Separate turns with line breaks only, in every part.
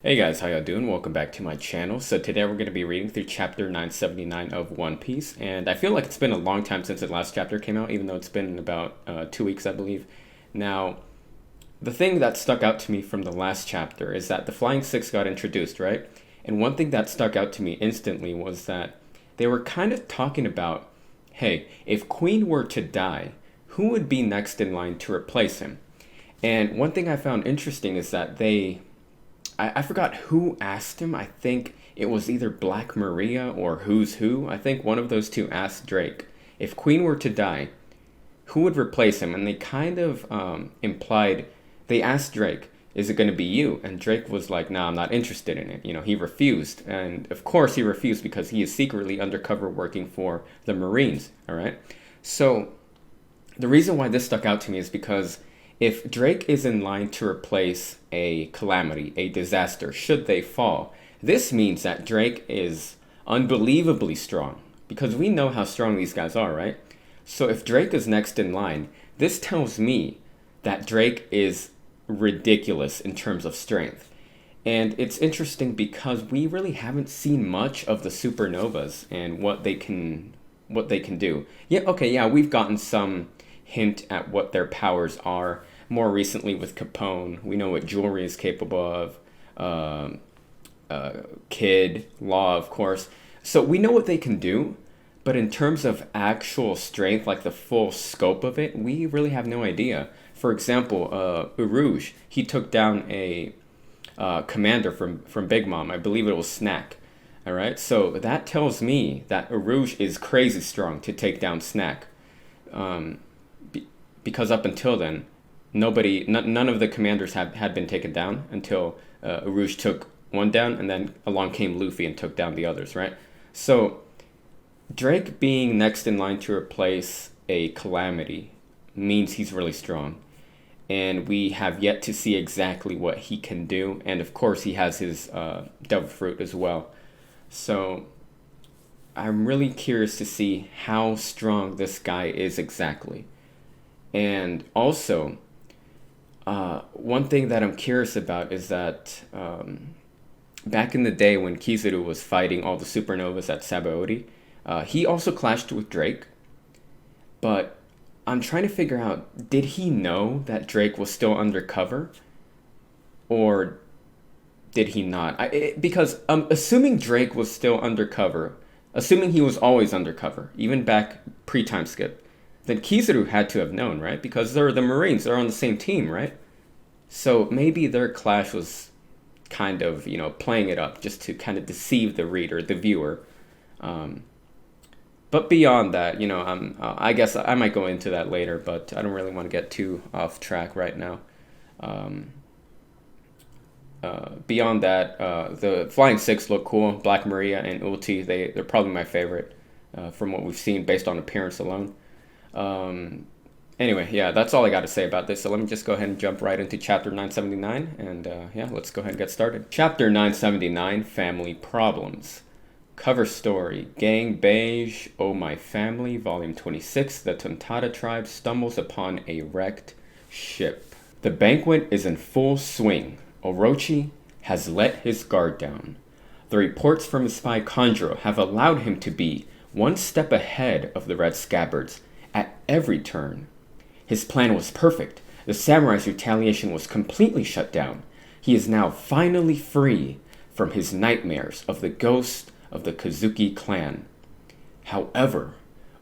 Hey guys, how y'all doing? Welcome back to my channel. So today we're going to be reading through chapter 979 of One Piece, and I feel like it's been a long time since the last chapter came out, even though it's been about 2 weeks, I believe. Now, the thing that stuck out to me from the last chapter is that the Flying Six got introduced, right? And one thing that stuck out to me instantly was that they were kind of talking about, hey, if Queen were to die, who would be next in line to replace him? And one thing I found interesting is that I forgot who asked him. I think it was either Black Maria or Who's Who. I think one of those two asked Drake, if Queen were to die, who would replace him? And they kind of implied, they asked Drake, is it going to be you? And Drake was like, nah, I'm not interested in it. You know, he refused. And of course he refused because he is secretly undercover working for the Marines, all right? So the reason why this stuck out to me is because if Drake is in line to replace a calamity, a disaster, should they fall, this means that Drake is unbelievably strong because we know how strong these guys are, right? So if Drake is next in line, this tells me that Drake is ridiculous in terms of strength. And it's interesting because we really haven't seen much of the supernovas and what they can do. Yeah, okay, yeah, we've gotten some hint at what their powers are. More recently with Capone, we know what jewelry is capable of. Kid, Law, of course. So we know what they can do, but in terms of actual strength, like the full scope of it, we really have no idea. For example, Uruj, he took down a commander from Big Mom. I believe it was Snack. All right, so that tells me that Uruj is crazy strong to take down Snack. Because up until then, none of the commanders had been taken down until Uruj took one down, and then along came Luffy and took down the others, right? So Drake being next in line to replace a calamity means he's really strong. And we have yet to see exactly what he can do. And of course, he has his devil fruit as well. So I'm really curious to see how strong this guy is exactly. And also, one thing that I'm curious about is that back in the day when Kizaru was fighting all the supernovas at Sabaody, he also clashed with Drake. But I'm trying to figure out, did he know that Drake was still undercover? Or did he not? Because assuming Drake was still undercover, assuming he was always undercover, even back pre-time skip, then Kizaru had to have known, right? Because they're the Marines, they're on the same team, right? So maybe their clash was kind of, playing it up just to kind of deceive the reader, the viewer. But beyond that, I guess I might go into that later, but I don't really want to get too off track right now. Beyond that, the Flying Six look cool. Black Maria and Ulti, they're probably my favorite from what we've seen based on appearance alone. Anyway, yeah, that's all I got to say about this. So let me just go ahead and jump right into chapter 979. And yeah, let's go ahead and get started. Chapter 979, Family Problems. Cover story, Gang Beige, Oh My Family, Volume 26. The Tontada tribe stumbles upon a wrecked ship. The banquet is in full swing. Orochi has let his guard down. The reports from his spy Kanjuro have allowed him to be one step ahead of the Red Scabbards at every turn. His plan was perfect. The samurai's retaliation was completely shut down. He is now finally free from his nightmares of the ghost of the Kazuki clan. However,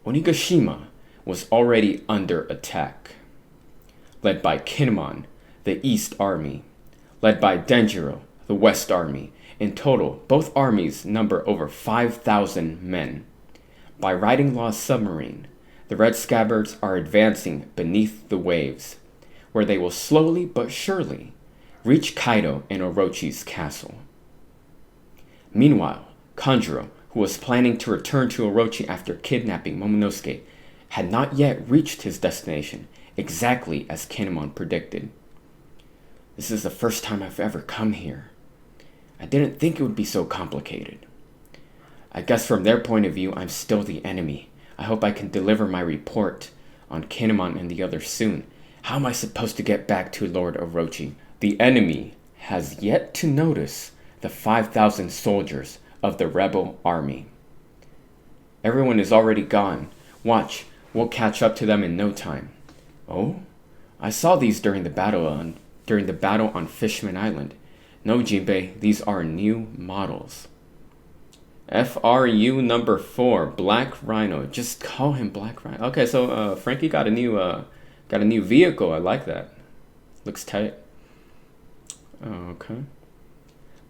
Onigashima was already under attack. Led by Kinemon, the East Army. Led by Denjiro, the West Army. In total, both armies number over 5,000 men. By Riding Law's submarine, the Red Scabbards are advancing beneath the waves, where they will slowly but surely reach Kaido and Orochi's castle. Meanwhile, Kanjuro, who was planning to return to Orochi after kidnapping Momonosuke, had not yet reached his destination, exactly as Kinemon predicted. This is the first time I've ever come here. I didn't think it would be so complicated. I guess from their point of view, I'm still the enemy. I hope I can deliver my report on Kinemon and the others soon. How am I supposed to get back to Lord Orochi? The enemy has yet to notice the 5,000 soldiers of the rebel army. Everyone is already gone. Watch, we'll catch up to them in no time. Oh? I saw these during the battle on Fishman Island. No, Jinbei, these are new models. FRU number 4, Black Rhino. Just call him Black Rhino. Okay, so Frankie got a new vehicle. I like that. Looks tight. Okay.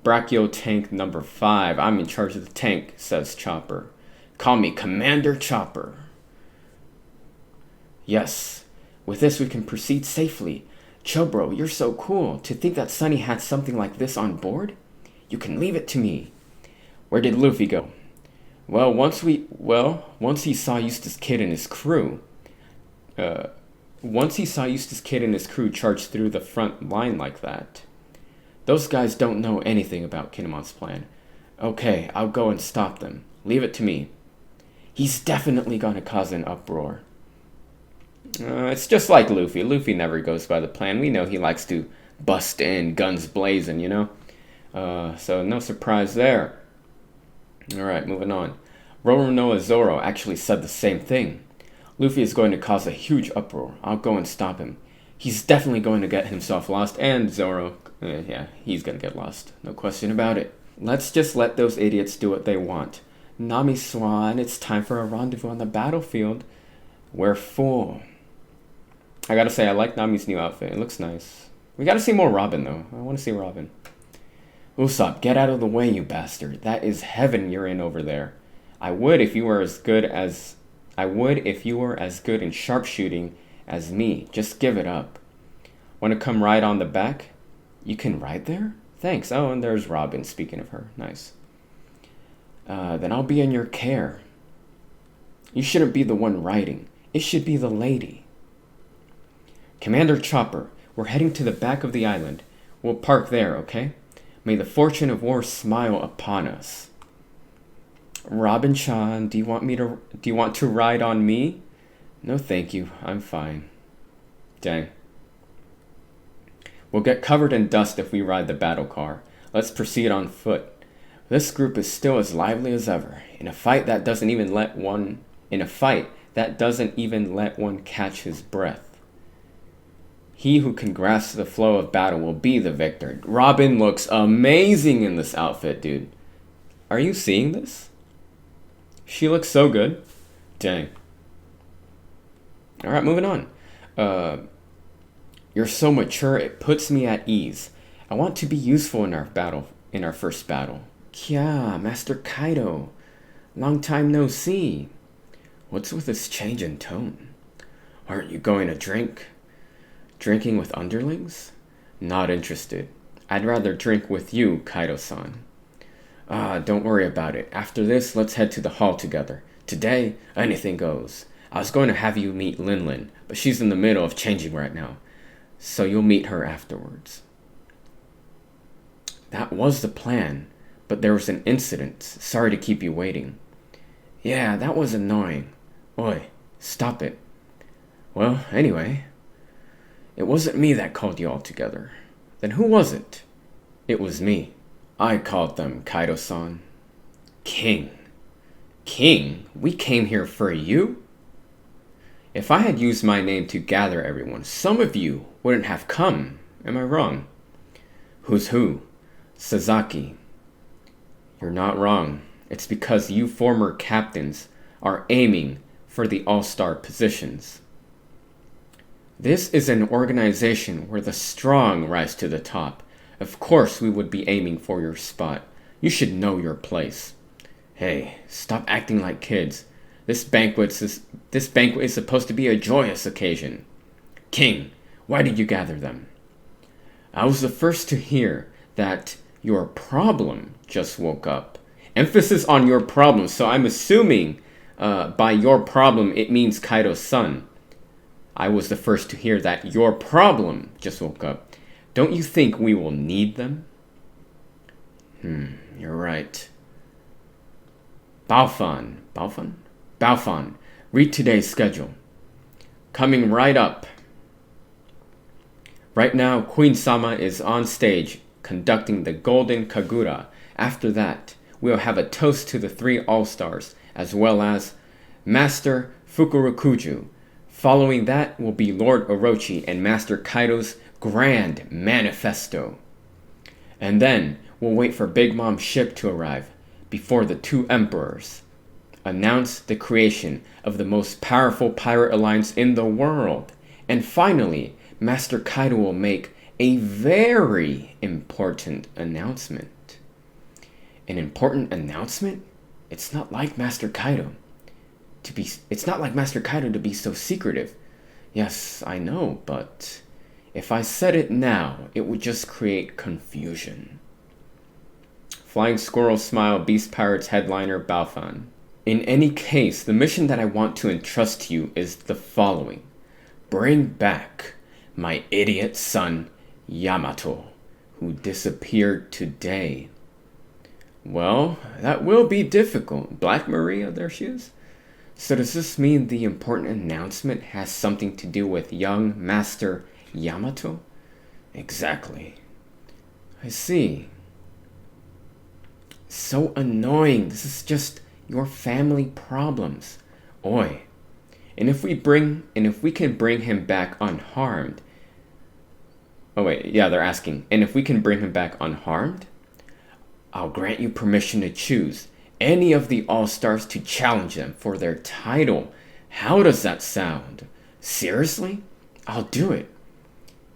Brachio tank number 5. I'm in charge of the tank, says Chopper. Call me Commander Chopper. Yes. With this we can proceed safely. Chobro, you're so cool. To think that Sunny had something like this on board? You can leave it to me. Where did Luffy go? Well, once he saw Eustace Kid and his crew charge through the front line like that. Those guys don't know anything about Kinemon's plan. Okay, I'll go and stop them. Leave it to me. He's definitely gonna cause an uproar. It's just like Luffy. Luffy never goes by the plan. We know he likes to bust in, guns blazing, you know? So no surprise there. Alright, moving on. Roronoa Zoro actually said the same thing. Luffy is going to cause a huge uproar. I'll go and stop him. He's definitely going to get himself lost, and Zoro, yeah, he's going to get lost. No question about it. Let's just let those idiots do what they want. Nami Swan, it's time for a rendezvous on the battlefield. We're full. I gotta say, I like Nami's new outfit. It looks nice. We gotta see more Robin, though. I want to see Robin. Usopp, get out of the way, you bastard. That is heaven you're in over there. I would if you were as good in sharpshooting as me. Just give it up. Want to come ride on the back? You can ride there? Thanks. Oh, and there's Robin, speaking of her. Nice. Then I'll be in your care. You shouldn't be the one riding. It should be the lady. Commander Chopper, we're heading to the back of the island. We'll park there, okay? May the fortune of war smile upon us. Robin-chan, do you want to ride on me? No, thank you. I'm fine. Dang. We'll get covered in dust if we ride the battle car. Let's proceed on foot. This group is still as lively as ever. In a fight that doesn't even let one catch his breath. He who can grasp the flow of battle will be the victor. Robin looks amazing in this outfit, dude. Are you seeing this? She looks so good. Dang. Alright, moving on. You're so mature, it puts me at ease. I want to be useful in our first battle. Kya, Master Kaido. Long time no see. What's with this change in tone? Aren't you going to drink? Drinking with underlings? Not interested. I'd rather drink with you, Kaido-san. Don't worry about it. After this, let's head to the hall together. Today, anything goes. I was going to have you meet Lin, but she's in the middle of changing right now. So you'll meet her afterwards. That was the plan, but there was an incident. Sorry to keep you waiting. Yeah, that was annoying. Oi, stop it. Well, anyway, it wasn't me that called you all together. Then who was it? It was me. I called them, Kaido-san. King. King? We came here for you? If I had used my name to gather everyone, some of you wouldn't have come. Am I wrong? Who's who? Sasaki. You're not wrong. It's because you former captains are aiming for the all-star positions. This is an organization where the strong rise to the top. Of course we would be aiming for your spot. You should know your place. Hey, stop acting like kids. This banquet is supposed to be a joyous occasion. King, why did you gather them? I was the first to hear that your problem just woke up. Emphasis on your problem, so I'm assuming by your problem it means Kaido's son. I was the first to hear that your problem just woke up. Don't you think we will need them? You're right. Baofan, read today's schedule. Coming right up. Right now, Queen Sama is on stage conducting the Golden Kagura. After that, we'll have a toast to the 3 All-Stars, as well as Master Fukurokuju. Following that will be Lord Orochi and Master Kaido's Grand Manifesto. And then we'll wait for Big Mom's ship to arrive before the 2 emperors announce the creation of the most powerful pirate alliance in the world. And finally, Master Kaido will make a very important announcement. An important announcement? It's not like Master Kaido to be so secretive. Yes, I know, but if I said it now, it would just create confusion. Flying Squirrel Smile, Beast Pirates headliner Baofan. In any case, the mission that I want to entrust to you is the following. Bring back my idiot son, Yamato, who disappeared today. Well, that will be difficult. Black Maria, there she is. So does this mean the important announcement has something to do with young Master Yamato? Exactly. I see. So annoying. This is just your family problems. Oi. And if we can bring him back unharmed. Oh wait, yeah, they're asking. And if we can bring him back unharmed, I'll grant you permission to choose any of the All-Stars to challenge them for their title. How does that sound? Seriously? I'll do it.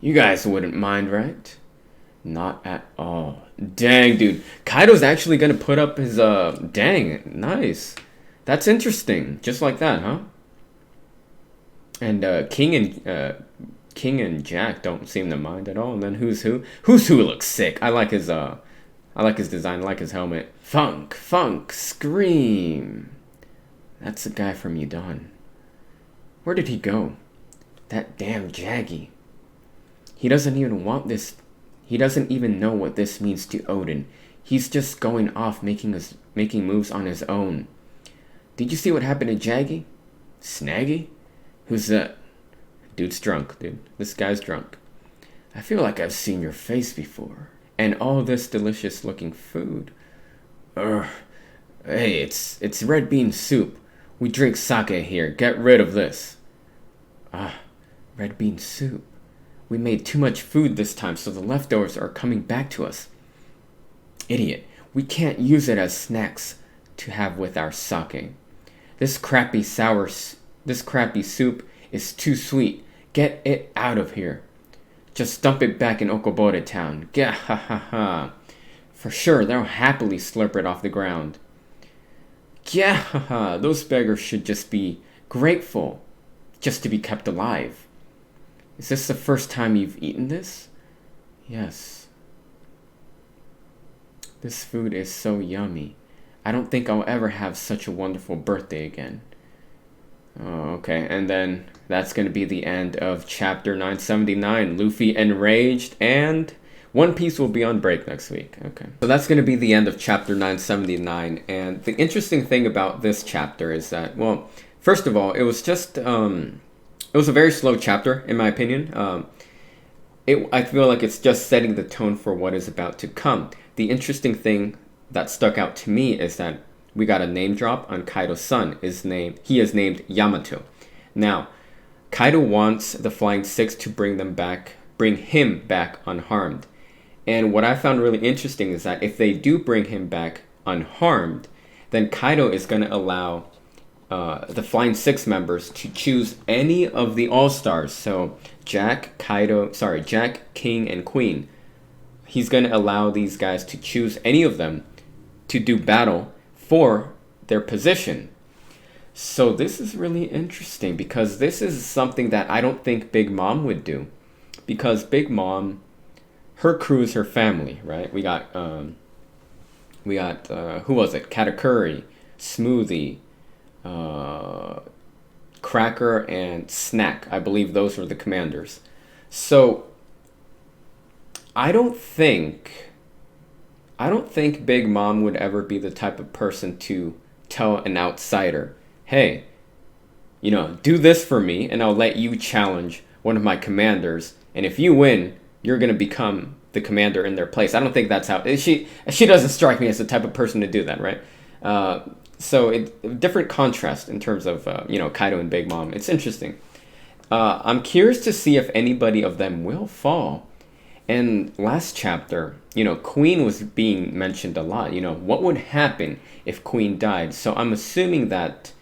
You guys wouldn't mind, right? Not at all. Dang, dude. Kaido's actually gonna put up his, dang, nice. That's interesting. Just like that, huh? And, King and Jack don't seem to mind at all. And then Who's Who? Who's Who looks sick. I like his design. I like his helmet. Funk, Scream. That's the guy from Udon. Where did he go? That damn Jaggy. He doesn't even want this. He doesn't even know what this means to Odin. He's just going off making moves on his own. Did you see what happened to Jaggy? Snaggy? Who's that? Dude's drunk, dude. This guy's drunk. I feel like I've seen your face before. And all this delicious looking food. Hey, it's red bean soup. We drink sake here. Get rid of this. Red bean soup. We made too much food this time, so the leftovers are coming back to us. Idiot. We can't use it as snacks to have with our sake. This crappy soup is too sweet. Get it out of here. Just dump it back in Okobore town. Gah ha ha ha. For sure, they'll happily slurp it off the ground. Gah ha ha. Those beggars should just be grateful just to be kept alive. Is this the first time you've eaten this? Yes. This food is so yummy. I don't think I'll ever have such a wonderful birthday again. Oh, okay. And then that's going to be the end of chapter 979. Luffy enraged, and One Piece will be on break next week. Okay. So that's going to be the end of chapter 979. And the interesting thing about this chapter is that, well, first of all, it was just, it was a very slow chapter, in my opinion. I feel like it's just setting the tone for what is about to come. The interesting thing that stuck out to me is that we got a name drop on Kaido's son. He is named Yamato. Now, Kaido wants the Flying Six to bring him back unharmed. And what I found really interesting is that if they do bring him back unharmed, then Kaido is going to allow the Flying Six members to choose any of the All-Stars. So Jack, King, and Queen. He's going to allow these guys to choose any of them to do battle for their position. So this is really interesting because this is something that I don't think Big Mom would do. Because Big Mom, her crew is her family, right? We got who was it? Katakuri, Smoothie, Cracker, and Snack. I believe those were the commanders. So I don't think Big Mom would ever be the type of person to tell an outsider, hey, do this for me and I'll let you challenge one of my commanders, and if you win, you're going to become the commander in their place. I don't think that's how she doesn't strike me as the type of person to do that, right? So different contrast in terms of Kaido and Big Mom. It's interesting. I'm curious to see if anybody of them will fall. And last chapter, Queen was being mentioned a lot. What would happen if Queen died? So I'm assuming that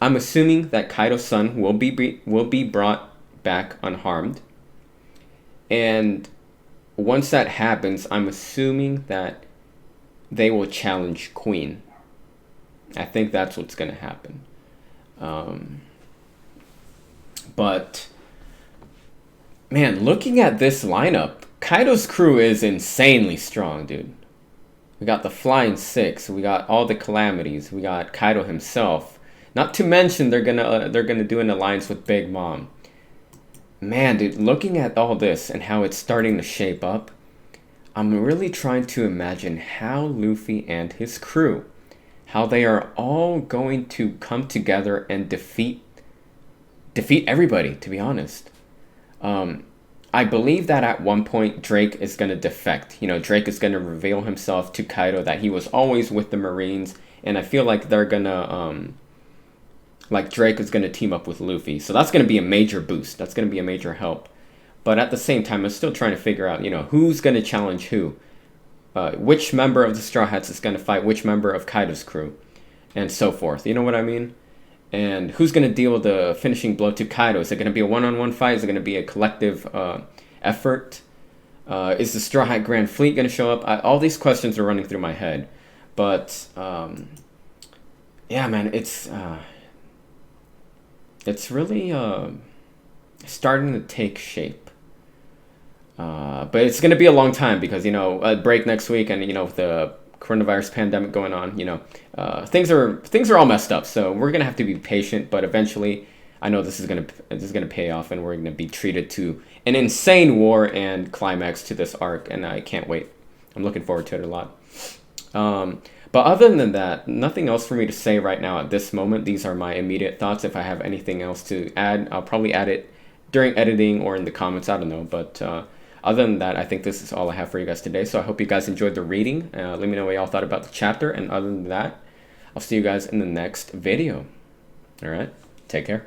Kaido's son will be brought back unharmed. And once that happens, I'm assuming that they will challenge Queen. I think that's what's going to happen. But man, looking at this lineup, Kaido's crew is insanely strong, dude. We got the Flying Six. We got all the Calamities. We got Kaido himself. Not to mention they're gonna do an alliance with Big Mom. Man, dude, looking at all this and how it's starting to shape up, I'm really trying to imagine how Luffy and his crew, how they are all going to come together and defeat everybody, to be honest. I believe that at one point Drake is going to defect. Drake is going to reveal himself to Kaido that he was always with the Marines, and I feel like they're going to Drake is going to team up with Luffy. So that's going to be a major boost. That's going to be a major help. But at the same time, I'm still trying to figure out, who's going to challenge who. Which member of the Straw Hats is going to fight which member of Kaido's crew, and so forth. You know what I mean? And who's going to deal the finishing blow to Kaido? Is it going to be a one-on-one fight? Is it going to be a collective effort? Is the Straw Hat Grand Fleet going to show up? All these questions are running through my head. But, yeah, man, it's really starting to take shape. But it's going to be a long time because, a break next week and, with the coronavirus pandemic going on, things are all messed up. So we're going to have to be patient, but eventually I know this is going to pay off and we're going to be treated to an insane war and climax to this arc. And I can't wait. I'm looking forward to it a lot. But other than that, nothing else for me to say right now at this moment. These are my immediate thoughts. If I have anything else to add, I'll probably add it during editing or in the comments. I don't know. But other than that, I think this is all I have for you guys today. So I hope you guys enjoyed the reading. Let me know what y'all thought about the chapter. And other than that, I'll see you guys in the next video. All right. Take care.